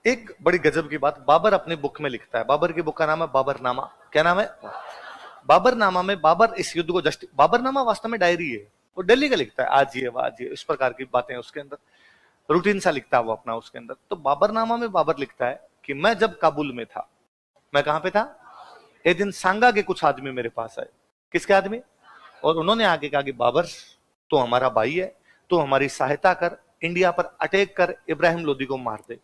एक बड़ी गजब की बात बाबर अपनी बुक में लिखता है। बाबर की बुक का नाम है बाबरनामा। क्या नाम है? बाबरनामा में बाबर इस युद्ध को बाबरनामा वास्तव में डायरी है। वो दिल्ली का लिखता है, आज ये आज ये, इस प्रकार की बातें उसके अंदर, रूटीन सा लिखता है वो अपना उसके अंदर। तो बाबरनामा में बाबर लिखता है कि मैं जब काबुल में था, मैं कहां पे था, एक दिन सांगा के कुछ आदमी मेरे पास आए। किसके आदमी? और उन्होंने आके कहा कि बाबर, तो हमारा भाई है, तो हमारी सहायता कर, इंडिया पर अटैक कर, इब्राहिम लोदी को मार दे।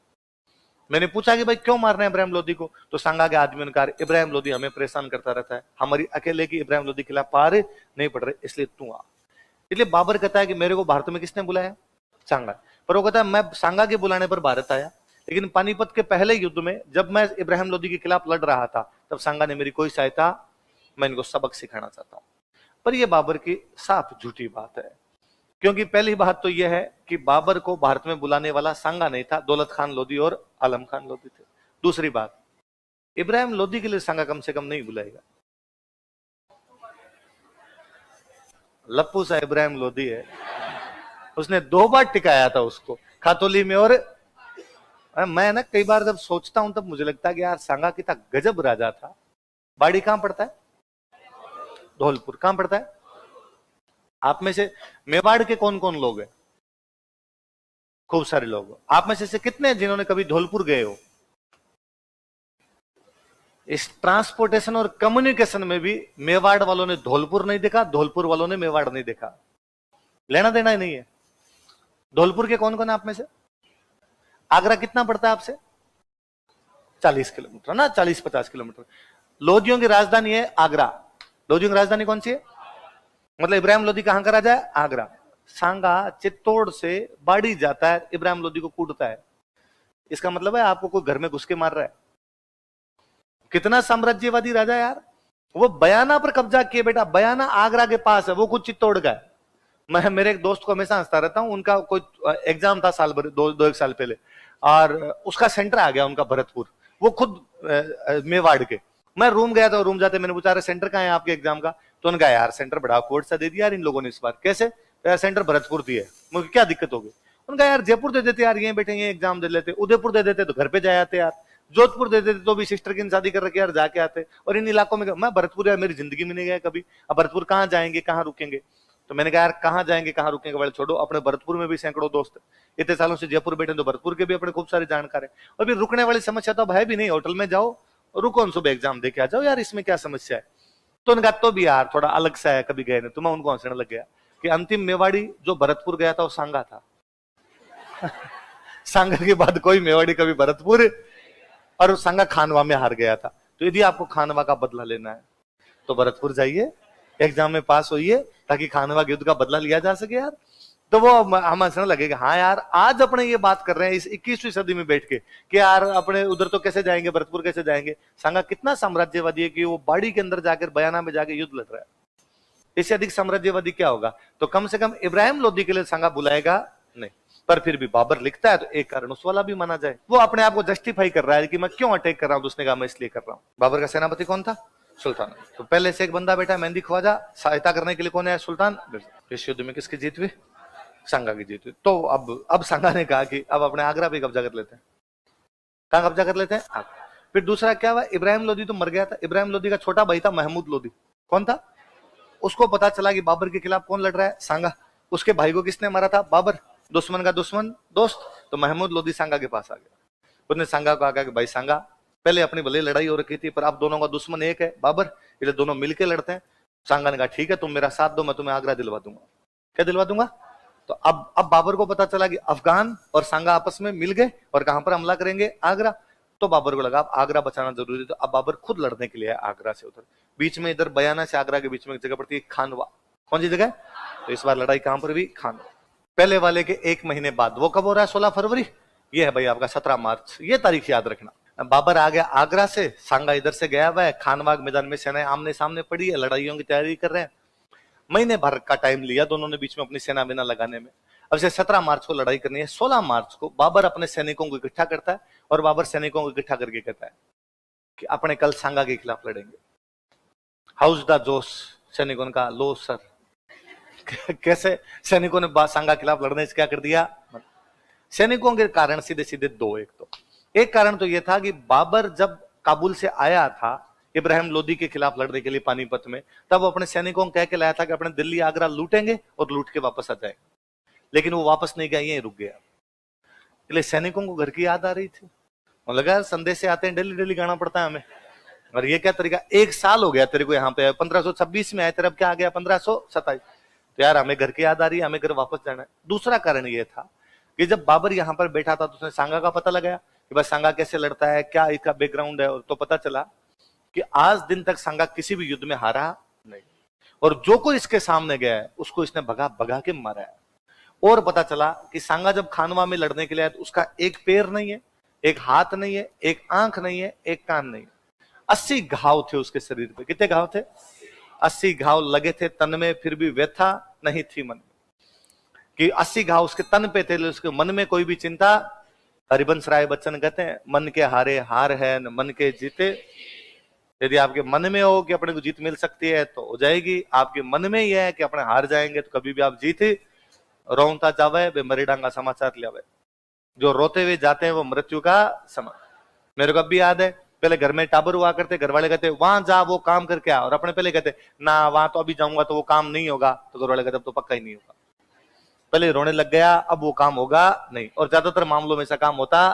मैंने पूछा कि भाई क्यों मारना है इब्राहिम लोदी को? तो सांगा के आदमियों ने कहा इब्राहिम लोदी हमें परेशान करता रहता है, हमारी अकेले की इब्राहिम लोदी के खिलाफ पार नहीं पड़ रहे, इसलिए तू आ। इसलिए बाबर कहता है कि मेरे को भारत में किसने बुलाया? सांगा। पर वो कहता है मैं सांगा के बुलाने पर भारत आया, लेकिन पानीपत के पहले युद्ध में जब मैं इब्राहिम लोदी के खिलाफ लड़ रहा था तब सांगा ने मेरी कोई सहायता, मैं इनको सबक सिखाना चाहता हूं। पर यह बाबर की साफ झूठी बात है, क्योंकि पहली बात तो यह है कि बाबर को भारत में बुलाने वाला सांगा नहीं था, दौलत खान लोदी और आलम खान लोदी थे। दूसरी बात, इब्राहिम लोदी के लिए सांगा कम से कम नहीं बुलाएगा। लप्पू सा इब्राहिम लोदी है, उसने 2 बार टिकाया था उसको, खातोली में। और मैं ना कई बार जब सोचता हूं तब मुझे लगता है कि यार सांगा कितना गजब राजा था। बाड़ी कहां पड़ता है? धौलपुर। कहां पड़ता है? आप में से मेवाड़ के कौन कौन लोग हैं? खूब सारे लोग। आप में से कितने जिन्होंने कभी धौलपुर गए हो? इस ट्रांसपोर्टेशन और कम्युनिकेशन में भी मेवाड़ वालों ने धौलपुर नहीं देखा, धौलपुर वालों ने मेवाड़ नहीं देखा। लेना देना ही नहीं है। धौलपुर के कौन कौन है आप में से? आगरा कितना पड़ता है आपसे? 40 किलोमीटर ना, 40-50 किलोमीटर। लोदियों की राजधानी है आगरा। लोदियों की राजधानी कौन सी है? मतलब इब्राहिम लोदी कहां का राजा है? आगरा। सांगा चित्तौड़ से बाड़ी जाता है, इब्राहिम लोदी को कूटता है। इसका मतलब है आपको कोई घर में घुस के मार रहा है। कितना साम्राज्यवादी राजा यार। वो बयाना पर कब्जा किए बेटा। बयाना आगरा के पास है, वो खुद चित्तौड़ का है। मैं मेरे एक दोस्त को हमेशा हंसता रहता हूं, उनका कोई एग्जाम था साल भर, दो एक साल पहले, और उसका सेंटर आ गया उनका भरतपुर, वो खुद मेवाड़ के। मैं रूम गया था, रूम जाते मैंने पूछा अरे सेंटर कहां है आपके एग्जाम का? तो उन्होंने कहा यार सेंटर बड़ा कोर्ट सा दे दिया यार इन लोगों ने इस बार। कैसे? तो यार सेंटर भरतपुर दिया है। मुझे क्या दिक्कत होगी? उनका यार जयपुर दे देते यार, ये बैठे ये एग्जाम दे लेते, उदयपुर दे देते तो घर पे जाए आते यार, जोधपुर दे देते तो भी सिस्टर की शादी कर रखे यार जाके आते, और इन इलाकों में मैं भरतपुर यार मेरी जिंदगी में नहीं गया कभी, अब भरतपुर कहाँ जाएंगे कहाँ रुकेंगे? तो मैंने कहा यार कहाँ जाएंगे कहाँ रुकेंगे वाले छोड़ो, अपने भरतपुर में भी सैकड़ों दोस्त है, इतने सालों से जयपुर बैठे तो भरतपुर के भी अपने खूब सारे जानकार है, और भी रुकने वाली समस्या तो अब है भी नहीं। होटल में जाओ रुको, सुबह एग्जाम दे के आ जाओ यार, इसमें क्या समस्या है? तो उनका तो भी यार थोड़ा अलग सा है, कभी गए नहीं। तो मैं उनको हंसने लग गया कि अंतिम मेवाड़ी जो भरतपुर गया था वो सांगा था। सांगा के बाद कोई मेवाड़ी कभी भरतपुर, और सांगा खानवा में हार गया था। तो यदि आपको खानवा का बदला लेना है तो भरतपुर जाइए, एग्जाम में पास होइए, ताकि खानवा के युद्ध का बदला लिया जा सके यार। तो वो हम हंसने लगेगा, हाँ यार आज अपने ये बात कर रहे हैं इस 21वीं सदी में बैठ के कि यार अपने उधर तो कैसे जाएंगे, भरतपुर कैसे जाएंगे। सांगा कितना साम्राज्यवादी है कि वो बाड़ी के अंदर जाकर बयाना में जाके युद्ध लड़ रहा है। इससे अधिक साम्राज्यवादी क्या होगा? तो कम से कम इब्राहिम लोदी के लिए सांगा बुलाएगा नहीं। पर फिर भी बाबर लिखता है तो एक कारण उस वाला भी माना जाए, वो अपने आप को जस्टिफाई कर रहा है कि मैं क्यों अटैक कर रहा हूं। उसने कहा मैं इसलिए कर रहा हूं। बाबर का सेनापति कौन था? सुल्तान। तो पहले से एक बंदा बैठा है मेहंदी ख्वाजा, सहायता करने के लिए कौन है? सुल्तान। इस युद्ध में किसकी जीत हुई? सांगा की जीत हुई। तो अब सांगा ने कहा कि अब अपने आगरा पे कब्जा कर लेते हैं। कहां कब्जा कर लेते हैं? आगरा। फिर दूसरा क्या हुआ? इब्राहिम लोदी तो मर गया था। इब्राहिम लोदी का छोटा भाई था महमूद लोदी। कौन था? उसको पता चला कि बाबर के खिलाफ कौन लड़ रहा है? सांगा। उसके भाई को किसने मारा था? बाबर। दुश्मन का दुश्मन दोस्त। तो महमूद लोदी सांगा के पास आ गया। उसने सांगा को आगा कि भाई सांगा, पहले अपनी भले लड़ाई हो रखी थी पर अब दोनों का दुश्मन एक है बाबर, इसलिए दोनों मिलके लड़ते हैं। सांगा ने कहा ठीक है तुम मेरा साथ दो, मैं तुम्हें आगरा दिलवा दूंगा। क्या दिलवा दूंगा? तो अब बाबर को पता चला कि अफगान और सांगा आपस में मिल गए और कहां पर हमला करेंगे? आगरा। तो बाबर को लगा अब आगरा बचाना जरूरी, तो अब बाबर खुद लड़ने के लिए आगरा से उधर। बीच में इधर बयाना से आगरा के बीच में एक जगह पड़ती है खानवा। कौन सी जगह? तो इस बार लड़ाई कहां पर भी? खानवा। पहले वाले के 1 महीने बाद। वो कब हो रहा है? 16 फरवरी। ये है भाई आपका 17 मार्च। ये तारीख याद रखना। बाबर आ गया आगरा से, सांगा इधर से गया हुआ है, खानवा मैदान में सेनाएं आमने सामने पड़ी है, लड़ाइयों की तैयारी कर रहे हैं। महीने भर का टाइम लिया दोनों ने बीच में अपनी सेना बिना लगाने में। अब से 17 मार्च को लड़ाई करनी है। 16 मार्च को बाबर अपने सैनिकों को इकट्ठा करता है और बाबर सैनिकों को इकट्ठा करके कहता है कि अपने कल सांगा के खिलाफ लड़ेंगे। हाउस द जोश? सैनिकों ने कहा लो सर। कैसे? सैनिकों ने सांगा के खिलाफ लड़ने से क्या कर दिया? सैनिकों के कारण सीधे सीधे दो। एक कारण तो यह था कि बाबर जब काबुल से आया था इब्राहिम लोदी के खिलाफ लड़ने के लिए पानीपत में, तब वो अपने सैनिकों को कह के लाया था कि अपने दिल्ली आगरा लूटेंगे और लूट के वापस आ जाएंगे, लेकिन वो वापस नहीं गया, यहीं रुक गया। इसलिए सैनिकों को घर की याद आ रही थी, लगा संदेश से आते हैं डेली डेली गाना पड़ता है हमें, और ये क्या तरीका, 1 साल हो गया तेरे को यहाँ पे, 1526 में आए तेरे, अब क्या आ गया 1527, तो यार हमें घर की याद आ रही है, हमें घर वापस जाना है। दूसरा कारण ये था कि जब बाबर यहाँ पर बैठा था तो उसने सांगा का पता लगाया कि भाई सांगा कैसे लड़ता है, क्या इसका बैकग्राउंड है, और तो पता चला कि आज दिन तक सांगा किसी भी युद्ध में हारा नहीं, और जो कोई इसके सामने गया है उसको इसने भगा भगा के मारा है। और पता चला कि सांगा जब खानवा में लड़ने के लिए आया तो उसका एक पैर नहीं है, एक हाथ नहीं है, एक आंख नहीं है, एक कान नहीं है, 80 घाव थे उसके शरीर पे। कितने घाव थे? 80 घाव लगे थे तन में, फिर भी व्यथा नहीं थी मन में, कि 80 घाव उसके तन पे थे, उसके मन में कोई भी चिंता। हरिवंश राय बच्चन कहते हैं, मन के हारे हार है न मन के जीते। यदि आपके मन में हो कि अपने को जीत मिल सकती है तो हो जाएगी, आपके मन में यह है कि अपने हार जाएंगे तो कभी भी आप जीते। रोता जावे वे मरे डांगा समाचार लियावे, जो रोते हुए जाते हैं वो मृत्यु का समय। मेरे को अब भी याद है, पहले घर में टाबर हुआ करते, घर वाले कहते वहां जा वो काम करके आ, और अपने पहले कहते ना वहां तो अभी जाऊंगा तो वो काम नहीं होगा, तो घर वाले कहते अब तो पक्का ही नहीं होगा। पहले रोने लग गया, अब वो काम होगा नहीं, और ज्यादातर मामलों में ऐसा काम होता,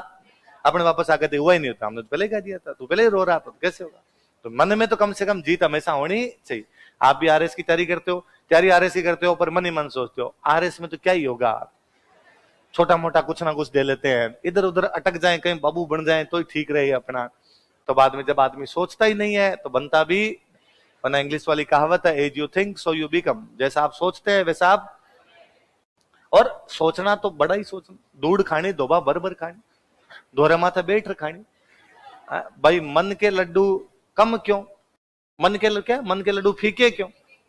अपने वापस आकर हुआ ही नहीं होता, हमने तो पहले कह दिया था, तू पहले ही रो रहा था तो कैसे होगा। तो मन में तो कम से कम जीत हमेशा होनी चाहिए। आप भी आरएस की तैयारी करते हो, तैयारी आरएस की करते हो, पर मन ही मन सोचते हो आरएस में तो क्या ही होगा, छोटा मोटा कुछ ना कुछ दे लेते हैं, इधर उधर अटक जाए, कहीं बाबू बन जाए तो ही ठीक रहे अपना। तो बाद में जब आदमी सोचता ही नहीं है तो बनता भी, वरना इंग्लिश वाली कहावत है, as you think so you become, जैसा आप सोचते हैं वैसा आप। और सोचना तो बड़ा ही सोचना, दूध खानी दोबा भर खानी, दोहरे माथे बैठ खानी। भाई मन के लड्डू कम क्यों, मन के क्या, मन के लड्डू फीके क्यों,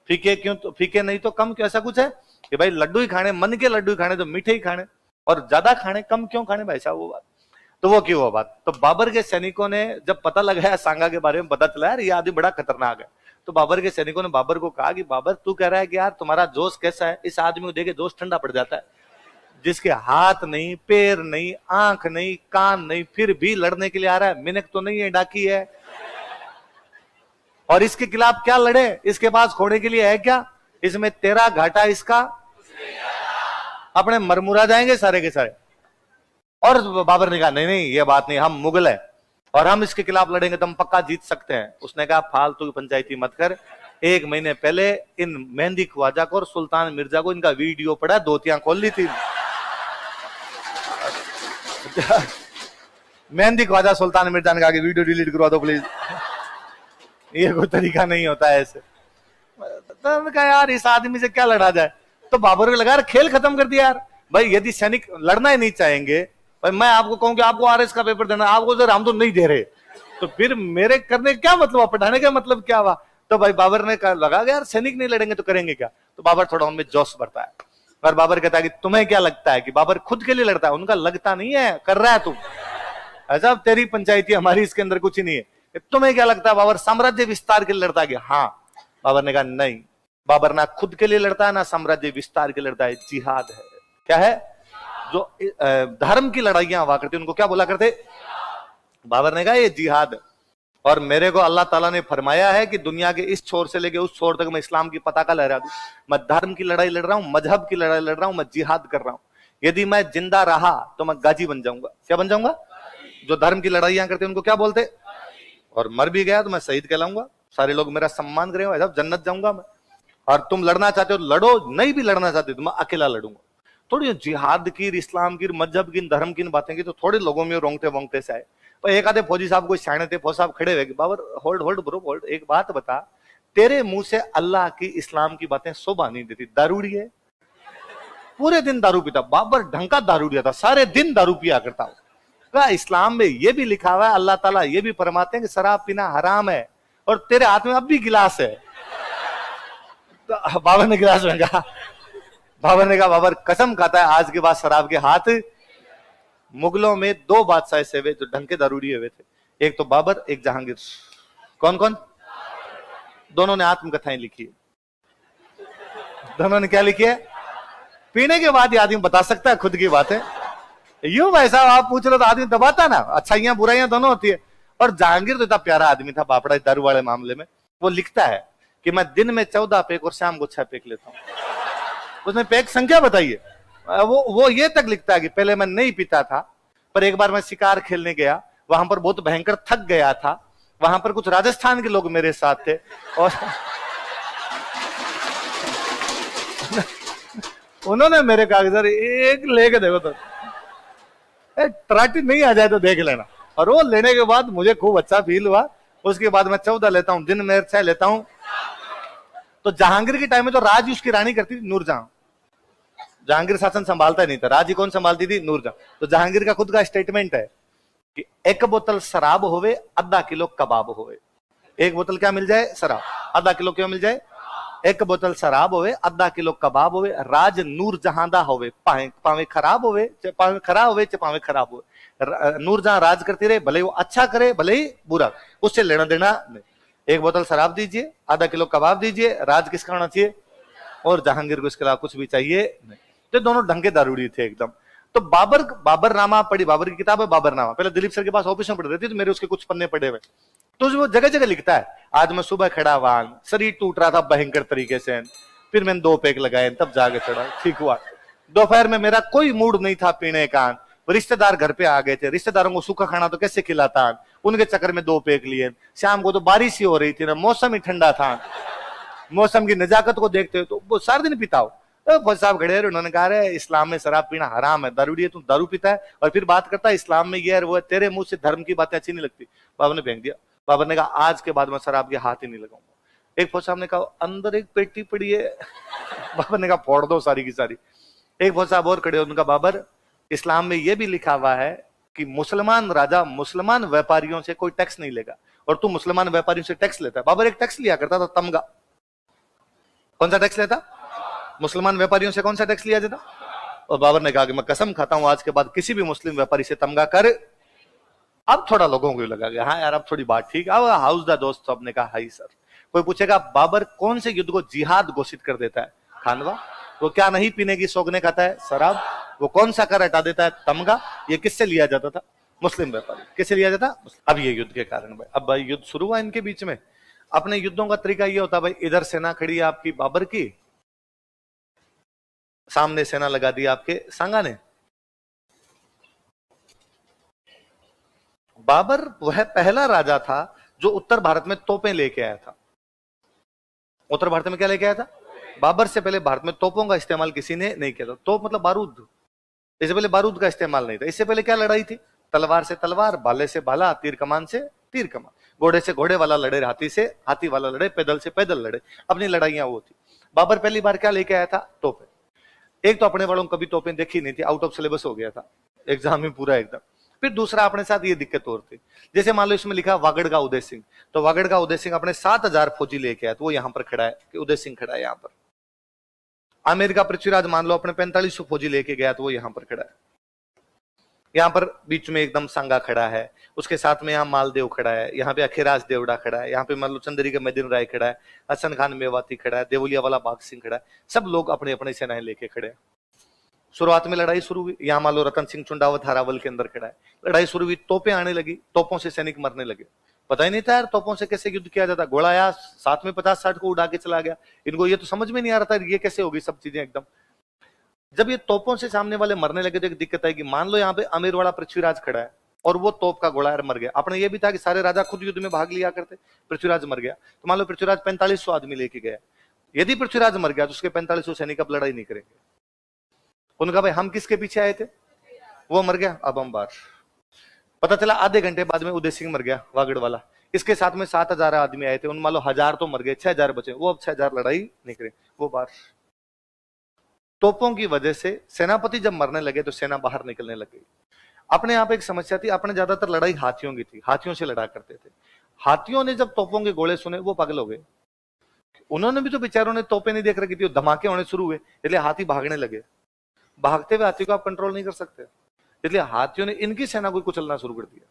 फीके क्यों, तो फीके नहीं तो कम क्यों, ऐसा कुछ है कि भाई लड्डू ही खाने, मन के लड्डू ही खाने तो मीठे ही खाने, और ज्यादा खाने कम क्यों खाने भाई साहब, वो बात तो वो क्यों वो बात। तो बाबर के सैनिकों ने जब पता लगाया सांगा के बारे में, पता चला यार ये आदमी बड़ा खतरनाक है, तो बाबर के सैनिकों ने बाबर को कहा कि बाबर तू कह रहा है कि यार तुम्हारा जोश कैसा है, इस आदमी को देखे जोश ठंडा पड़ जाता है, जिसके हाथ नहीं, पैर नहीं, आंख नहीं, कान नहीं, फिर भी लड़ने के लिए आ रहा है, मिनक तो नहीं है, डाकी है, और इसके खिलाफ क्या लड़े, इसके पास खोने के लिए है क्या, इसमें तेरा घाटा इसका, अपने मरमुरा जाएंगे सारे के सारे। और बाबर ने कहा नहीं नहीं ये बात नहीं, हम मुगल है और हम इसके खिलाफ लड़ेंगे तो हम पक्का जीत सकते हैं। उसने कहा फालतू की पंचायती मत कर, 1 महीने पहले इन मेहंदी ख्वाजा को और सुल्तान मिर्जा को इनका वीडियो पड़ा, धोतियां खोल ली थी। मेहंदी ख्वाजा सुल्तान मिर्जा ने कहा कि वीडियो डिलीट करवा दो प्लीज, ये कोई तरीका नहीं होता है ऐसे। तो कहा यार इस आदमी से क्या लड़ा जाए, तो बाबर को लगा खेल खत्म कर दिया यार। भाई यदि सैनिक लड़ना ही नहीं चाहेंगे, भाई मैं आपको कहूं कि आपको आरएस का पेपर देना, आपको सर हम तो नहीं दे रहे, तो फिर मेरे करने क्या मतलब, पढ़ाने का मतलब क्या हुआ। तो भाई बाबर ने लगा यार सैनिक नहीं लड़ेंगे तो करेंगे क्या, तो बाबर थोड़ा उनमें जोश बढ़ता है, और बाबर कहता है कि तुम्हें क्या लगता है कि बाबर खुद के लिए लड़ता है, उनका लगता नहीं है, कर रहा है तुम, ऐसा तेरी पंचायती हमारी इसके अंदर कुछ ही नहीं है, तुम्हें क्या लगता है बाबर साम्राज्य विस्तार के लिए लड़ता है? हाँ। बाबर ने कहा नहीं, बाबर ना खुद के लिए लड़ता है ना साम्राज्य विस्तार के लिए लड़ता है, जिहाद है। क्या है? जो धर्म की लड़ाइयां हुआ करती उनको क्या बोला करते? बाबर ने कहा ये जिहाद, और मेरे को अल्लाह ताला ने फरमाया है कि दुनिया के इस छोर से लेके उस छोर तक मैं इस्लाम की पताका लहरा दूं, मैं धर्म की लड़ाई लड़ रहा हूं, मजहब की लड़ाई लड़ रहा हूं, मैं जिहाद कर रहा हूं। यदि मैं जिंदा रहा तो मैं गाजी बन जाऊंगा। क्या बन जाऊंगा? जो धर्म की लड़ाइयां करते उनको क्या बोलते? और मर भी गया तो मैं शहीद कहलाऊंगा, सारे लोग मेरा सम्मान करेंगे, जन्नत जाऊंगा मैं। और तुम लड़ना चाहते हो लड़ो, नहीं भी लड़ना चाहते तो मैं अकेला लड़ूंगा। थोड़ी जिहाद की, इस्लाम की, मजहब की, धर्म की बातें की तो थोड़े लोगों में रोंगटे वोंगटे से आए। पर एक आधे फौजी साहब कोई सियाने थे, फौजी साहब खड़े हुए, Babar hold hold bro hold, एक बात बता, तेरे मुंह से अल्लाह की, इस्लाम की बातें शोभा नहीं देती, दारूड़ी है, पूरे दिन दारू पीता। बाबर ढंग का दारूड़िया था, सारे दिन दारू पिया करता हूं। इस्लाम में ये भी लिखा हुआ है, अल्लाह ताला ये भी फरमाते हैं कि शराब पीना हराम है, और तेरे हाथ में अब भी गिलास है। तो बाबर ने गिलास में कहा, बाबर ने कहा बाबर कसम खाता है आज के बाद शराब के हाथ। मुगलों में 2 बादशाह ऐसे हुए जो ढंग के दारूड़ी हुए थे, एक तो बाबर, एक जहांगीर। कौन कौन? दोनों ने आत्मकथाएं लिखी है। दोनों ने क्या लिखी है? पीने के बाद ये आदमी बता सकता है खुद की बातें। यूं भाई साहब आप पूछ रहे तो आदमी दबाता ना, अच्छाइयां बुराइयां दोनों होती है। और जहांगीर तो इतना प्यारा आदमी था बापड़ा दारू वाले मामले में, वो लिखता है कि मैं दिन में 14 पेक और शाम को 6 पेक लेता हूं। उसने पेक संख्या बताइए, वो ये तक लिखता है कि पहले मैं नहीं पीता था, पर एक बार मैं शिकार खेलने गया, वहां पर बहुत भयंकर थक गया था, वहां पर कुछ राजस्थान के लोग मेरे साथ थे और उन्होंने मेरे कागजात एक लेके देखो तो तराटी नहीं आ जाए तो देख लेना। और वो लेने के बाद मुझे खूब अच्छा फील हुआ। उसके बाद मैं 14 लेता हूं, दिन में 6 लेता हूं। तो जहांगीर के टाइम में तो राज उसकी रानी करती थी नूरजहां। जहांगीर शासन संभालता ही नहीं था, राज कौन संभालती थी? नूरजहां। तो जहांगीर का खुद का स्टेटमेंट है कि 1 बोतल शराब होवे, आधा किलो कबाब होवे। 1 बोतल क्या मिल जाए? शराब। आधा किलो क्या मिल जाए? 1 बोतल शराब होवे, आधा किलो कबाब होवे, राज नूरजहां दा होवे, पावे खराब होवे, पावे खराब होवे, पावे खराब होवे। नूरजहां राज करती रहे, भले वो अच्छा करे भले ही बुरा, उससे लेना देना नहीं। 1 बोतल शराब दीजिए, आधा किलो कबाब दीजिए, राज किसका होना चाहिए? और जहांगीर को इसके अलावा कुछ भी चाहिए नहीं। तो दोनों ढंग के दारूड़ी थे एकदम। तो बाबरनामा पढ़ी, बाबर की किताब है बाबरनामा, पहले दिलीप सर के पास ऑफिस में पढ़ रही थी, तो मेरे उसके कुछ पन्ने पड़े हुए। तो वो जगह जगह लिखता है, आज मैं सुबह खड़ा हुआ, शरीर टूट रहा था भयंकर तरीके से, फिर मैंने 2 पेक लगाए, तब जाके चढ़ा, ठीक हुआ। दोपहर में मेरा कोई मूड नहीं था पीने का, रिश्तेदार घर पे आ गए थे, रिश्तेदारों को सूखा खाना तो कैसे खिलाता, उनके चक्कर में 2 पेक लिए। शाम को तो बारिश ही हो रही थी ना, मौसम ही ठंडा था, मौसम की नजाकत को देखते हो तो वो सारा दिन पीता हो। फौज साहब खड़े रहे, उन्होंने कहा रे इस्लाम में शराब पीना हराम है, दारूड़ी है, तू दारू पीता है और फिर बात करता है इस्लाम में ये है वो है, तेरे मुंह से धर्म की बातें अच्छी नहीं लगती। बाबा ने फेंक दिया। बाबा ने कहा आज के बाद मैं शराब के हाथ ही नहीं लगाऊंगा। एक फौज साहब ने कहा अंदर एक पेटी पड़ी है। बाबा ने कहा फोड़ दो सारी की सारी। एक फौज साहब और खड़े, उनका बाबर इस्लाम में यह भी लिखा हुआ है कि मुसलमान राजा मुसलमान व्यापारियों से कोई टैक्स नहीं लेगा, और तू मुसलमान व्यापारियों से टैक्स लेता है। बाबर एक टैक्स लिया करता था, तमगा। कौन सा टैक्स लेता? मुसलमान व्यापारियों से कौन सा टैक्स लिया जाता? और बाबर ने कहा कि मैं कसम खाता हूं आज के बाद किसी भी मुस्लिम व्यापारी से तमगा कर। अब थोड़ा लोगों को लगा कि हाँ यार अब थोड़ी बात ठीक है। हाउस दा दोस्त सबने कहा हाई सर। कोई पूछेगा बाबर कौन से युद्ध को जिहाद घोषित कर देता है? खानवा। वो क्या नहीं पीने की शौकने खाता है? शराब। वो कौन सा कर हटा देता है? तमगा। ये किससे लिया जाता था? मुस्लिम व्यापारी। किससे लिया जाता? अब ये युद्ध के कारण भाई, अब भाई युद्ध शुरू हुआ इनके बीच में। अपने युद्धों का तरीका ये होता भाई, इधर सेना खड़ी है आपकी बाबर की, सामने सेना लगा दी आपके सांगा ने। बाबर वह पहला राजा था जो उत्तर भारत में तोपें लेके आया था। उत्तर भारत में क्या लेके आया था? बाबर से पहले भारत में तोपों का इस्तेमाल किसी ने नहीं किया था। तोप मतलब बारूद। इससे पहले बारूद का इस्तेमाल नहीं था। इससे पहले क्या लड़ाई थी? तलवार से तलवार, भाले से भाला, तीर कमान से तीर कमान, घोड़े से घोड़े वाला लड़े, हाथी से हाथी वाला लड़े, पैदल से पैदल लड़े। अपनी लड़ाइयां वो थी। बाबर पहली बार क्या लेके आया था? तोपें। एक तो अपने वालों को कभी तोपें देखी नहीं थी, आउट ऑफ सिलेबस हो गया था एग्जाम में पूरा एकदम। फिर दूसरा अपने साथ ये दिक्कत और थी, जैसे मान लो इसमें लिखा वागड़ का उदय सिंह, तो वागड़ का उदय सिंह अपने 7,000 फौजी लेके आया, तो वो यहां पर खड़ा है कि उदय सिंह खड़ा है यहां पर। आमेर का पृथ्वीराज मान लो अपने 4500 फौजी लेके गया, तो वो यहां पर खड़ा है। यहाँ पर बीच में एकदम सांगा खड़ा है, उसके साथ में यहाँ मालदेव खड़ा है, यहाँ पे अखिराज देवड़ा खड़ा है, यहाँ पे मान लो चंदेरी का मैदीन राय खड़ा है, हसन खान मेवाती खड़ा है, देवलिया वाला बाग सिंह खड़ा है। सब लोग अपने अपने सेनाएं लेके खड़े हैं। शुरुआत में लड़ाई शुरू हुई, यहाँ मान लो रतन सिंह चुंडावत हारावल के अंदर खड़ा है। लड़ाई शुरू हुई, तोपें आने लगी, तोपों से सैनिक मरने लगे। पता ही नहीं था यार तोपों से कैसे युद्ध किया जाता। घोड़ा आया साथ में 50-60 को उड़ा के चला गया। इनको ये तो समझ में नहीं आ रहा था ये कैसे होगी सब चीजें एकदम। जब ये तोपों से सामने वाले मरने लगे तो एक दिक्कत आएगी। मान लो यहाँ पे अमीरवाड़ा पृथ्वीराज खड़ा है और वो तोप का घोड़ा मर गया। अपने ये भी था कि सारे राजा खुद युद्ध में भाग लिया करते, पृथ्वीराज मर गया तो मान लो पृथ्वीराज 4500 आदमी लेके गया। यदि पृथ्वीराज मर गया तो उसके 4500 सैनिक अब लड़ाई नहीं करेंगे। उनका भाई हम किसके पीछे आए थे? वो मर गया, अब हम बाहर। पता चला आधे घंटे बाद में उदय सिंह मर गया वागड़ वाला। इसके साथ में 7,000 आदमी आए थे, उन मान लो 1000 तो मर गए, 6,000 बचे। वो अब 6,000 लड़ाई नहीं करे, वो बाहर। तोपों की वजह से सेनापति जब मरने लगे तो सेना बाहर निकलने लग गई। अपने यहाँ पे एक समस्या थी, अपने ज्यादातर लड़ाई हाथियों की थी, हाथियों से लड़ा करते थे। हाथियों ने जब तोपों के गोले सुने वो पागल हो गए। उन्होंने भी तो बेचारों ने तोपें नहीं देख रखी थी, धमाके होने शुरू हुए, इसलिए हाथी भागने लगे। भागते हुए हाथी को आप कंट्रोल नहीं कर सकते, इसलिए हाथियों ने इनकी सेना को कुचलना शुरू कर दिया।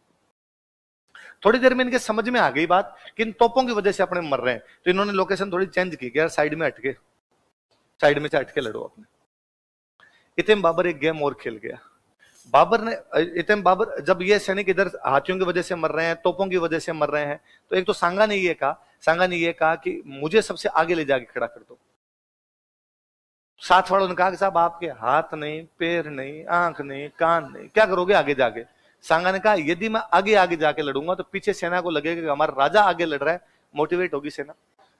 थोड़ी देर में इनके समझ में आ गई बात कि इन तोपों की वजह से अपने मर रहे हैं, तो इन्होंने लोकेशन थोड़ी चेंज की, यार साइड में हटके, साइड में से हटके लड़ो अपने। इतने बाबर एक गेम और खेल गया। बाबर ने इतने बाबर जब ये सैनिक इधर हाथियों की वजह से मर रहे हैं, तोपों की वजह से मर रहे हैं, तो एक तो सांगा ने ये कहा कि मुझे सबसे आगे ले जाके खड़ा कर दो। साथ वालों ने कहा कि साहब आपके हाथ नहीं, पैर नहीं, आंख नहीं, कान नहीं, क्या करोगे आगे जाके? सांगा ने कहा यदि मैं आगे आगे जाके लड़ूंगा तो पीछे सेना को लगेगा कि हमारा राजा आगे लड़ रहा है, मोटिवेट होगी सेना,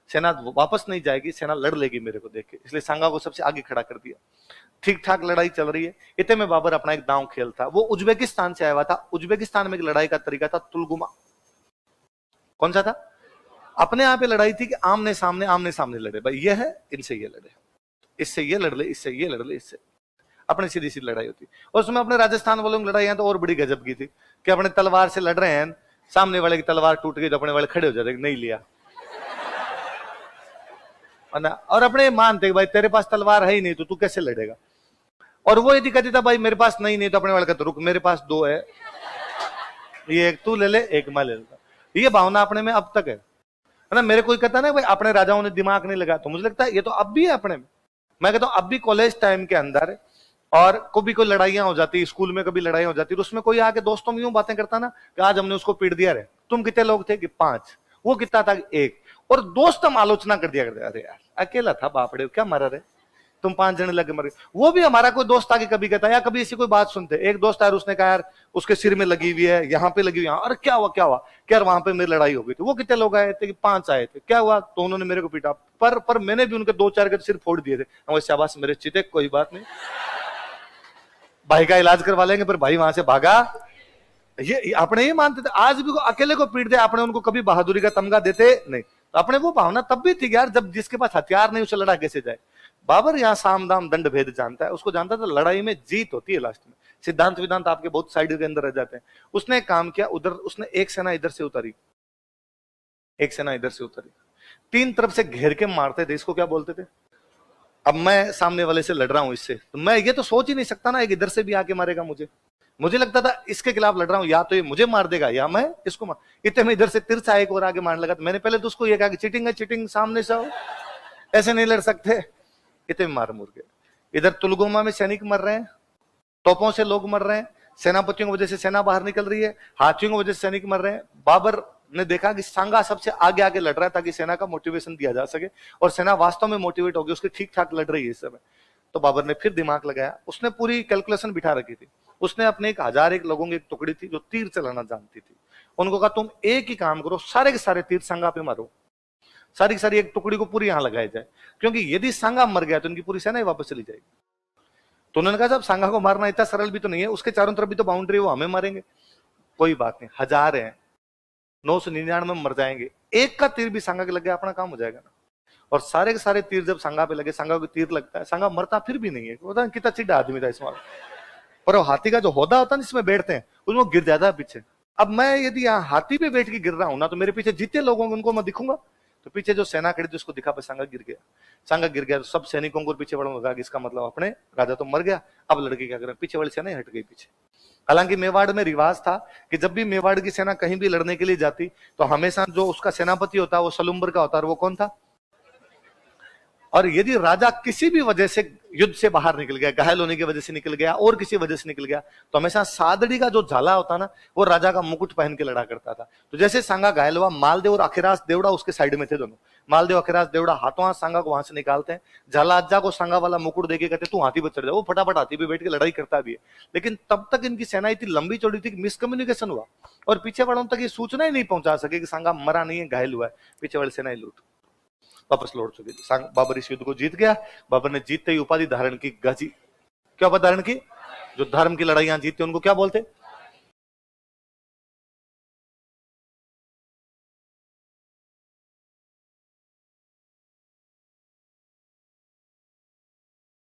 सेना वापस नहीं जाएगी, सेना लड़ लेगी मेरे को देख के। इसलिए सांगा को सबसे आगे खड़ा कर दिया। ठीक ठाक लड़ाई चल रही है, इतने में बाबर अपना एक दांव खेल था। वो उज्बेकिस्तान से आया हुआ था। उज्बेकिस्तान में एक लड़ाई का तरीका था तुलगुमा। कौन सा था? अपने यहाँ पे लड़ाई थी कि आमने सामने लड़े, भाई ये है इनसे ये लड़े, इससे ये लड़ ले, इससे ये लड़ ले, इससे अपने सीधी सीधी लड़ाई होती। और उसमें अपने राजस्थान वालों की लड़ाई तो और बड़ी गजब की थी कि अपने तलवार से लड़ रहे हैं, सामने वाले की तलवार टूट गई तो अपने वाले खड़े हो जाते, नहीं लिया। और अपने मानते भाई तेरे पास तलवार है ही नहीं तो तू कैसे लड़ेगा। और वो यदि कहती था भाई मेरे पास नहीं तो अपने वाले कहते रुक मेरे पास दो है, ये एक तू ले ले एक मैं ले लेता। ये भावना अपने में अब तक है ना। मेरे कोई कहता ना भाई अपने राजाओं ने दिमाग नहीं लगाया, तो मुझे लगता है ये तो अब भी है अपने में। मैं कहता हूं अब भी कॉलेज टाइम के अंदर और कभी कोई लड़ाइयां हो जाती, स्कूल में कभी लड़ाई हो जाती, तो उसमें कोई आके दोस्तों में यूं बातें करता ना कि आज हमने उसको पीट दिया रे, तुम कितने लोग थे कि 5, वो कितना था 1, और दोस्त हम आलोचना कर दिया करते, अरे यार अकेला था बापड़े क्या मरा रे, तुम 5 जने लगे मरे। वो भी हमारा कोई दोस्त आके कभी कहता या कभी ऐसी कोई बात सुनते, एक दोस्त आया उसने कहा यार उसके सिर में लगी हुई है, यहाँ पे लगी हुई है, अरे क्या हुआ क्या वहां पे मेरी लड़ाई हो गई थी, वो कितने लोग आए थे कि 5 आए थे, क्या हुआ तो उन्होंने मेरे को पीटा, पर मैंने भी उनके 2-4 के सिर फोड़ दिए थे। शाबाश मेरे चिते, कोई बात नहीं, भाई का इलाज करवा लेंगे, पर भाई वहां से भागा। ये अपने ही मानते थे, आज भी अकेले को पीट दे अपने उनको कभी बहादुरी का तमगा देते नहीं। तो अपने वो भावना तब भी थी यार, जब जिसके पास हथियार नहीं उसे लड़ा कैसे जाए। बाबर यहाँ साम दाम दंड भेद जानता है, उसको जानता था लड़ाई में जीत होती है लास्ट में। सिद्धांत विधांत आपके बहुत साइड के अंदर रह जाते हैं। उसने काम किया, उधर उसने एक सेना इधर से उतारी, एक सेना इधर से उतारी, 3 तरफ से घेर के मारते थे, इसको क्या बोलते थे? अब मैं सामने वाले से लड़ रहा हूं इससे, तो मैं ये तो सोच ही नहीं सकता ना एक इधर से भी आके मारेगा मुझे लगता था इसके खिलाफ लड़ रहा हूं, या तो ये मुझे मार देगा या मैं इसको मार। इतने में इधर से तिरछा एक और आगे मारने लगा, तो मैंने पहले तो उसको ये कहा कि चीटिंग है, चीटिंग, सामने से आओ, ऐसे नहीं लड़ सकते। इतने मार मुर गए। इधर तुलगोमा में सैनिक मर रहे हैं, तोपों से लोग मर रहे हैं, सेनापतियों की वजह से सेना बाहर निकल रही है, हाथियों की वजह से सैनिक मर रहे हैं। बाबर ने देखा कि सांगा सबसे आगे आगे लड़ रहा है ताकि सेना का मोटिवेशन दिया जा सके, और सेना वास्तव में मोटिवेट होगी, उसकी ठीक ठाक लड़ रही है इस समय। तो बाबर ने फिर दिमाग लगाया, उसने पूरी कैलकुलेशन बिठा रखी थी। उसने अपने 1001 लोगों की एक टुकड़ी थी जो तीर चलाना जानती थी, उनको कहा तुम एक ही काम करो, सारे के सारे तीर सांगा पे मारो, सारी की सारी एक टुकड़ी को पूरी यहां लगाई जाए, क्योंकि यदि सांगा मर गया तो इनकी पूरी सेना ही वापस चली जाएगी। तो उन्होंने कहा साहब सांगा को मारना इतना सरल भी तो नहीं है, उसके चारों तरफ भी तो बाउंड्री, वो हमें मारेंगे। कोई बात नहीं, 1000 है, 999 में मर जाएंगे, एक का तीर भी सांगा के लग गया अपना काम हो जाएगा ना। और सारे के सारे तीर जब सांगा पे लगे, सांगा को तीर लगता है, सांगा मरता फिर भी नहीं है, पता कितना चिढ़ा आदमी था इसमें। और वो हाथी का जो होदा होता है जिसमें बैठते हैं, उसमें गिर जाता है पीछे। अब मैं यदि यहाँ हाथी पे बैठ के गिर रहा हूं ना, तो मेरे पीछे जितने लोग होंगे उनको मैं दिखूंगा, तो पीछे जो सेना खड़ी थी उसको दिखा पे सांगा गिर गया। सांगा गिर गया तो सब सैनिकों को पीछे बढ़ने लगा, इसका मतलब अपने राजा तो मर गया, अब लड़के क्या करें, पीछे वाली सेना हट गई पीछे। हालांकि मेवाड़ में रिवाज था कि जब भी मेवाड़ की सेना कहीं भी लड़ने के लिए जाती तो हमेशा जो उसका सेनापति होता वो सलुम्बर का होता, और वो कौन था? और यदि राजा किसी भी वजह से युद्ध से बाहर निकल गया, घायल होने की वजह से निकल गया और किसी वजह से निकल गया, तो हमेशा सादड़ी का जो झाला होता ना, वो राजा का मुकुट पहन के लड़ा करता था। तो जैसे सांगा घायल हुआ, मालदेव और अखिराज देवड़ा उसके साइड में थे दोनों, मालदेव अखिराज देवड़ा हाथों हाथ सांगा को वहां से निकालते हैं, झाला अज्जा को सांगा वाला मुकुट देके कहते तू हाथी पर चढ़ जा, वो फटाफट हाथी पे बैठ के लड़ाई करता भी है। लेकिन तब तक इनकी सेना इतनी लंबी चौड़ी थी कि मिसकम्युनिकेशन हुआ और पीछे वालों तक ये सूचना ही नहीं पहुंचा सके कि सांगा मरा नहीं है, घायल हुआ है, पीछे वाली सेना ही लूट वापस लौट चुकी थी। बाबर इस युद्ध को जीत गया। बाबर ने जीतते ही उपाधि धारण की, गाजी। क्या उपाधि धारण की? जो धर्म की लड़ाइयां जीतते उनको क्या बोलते?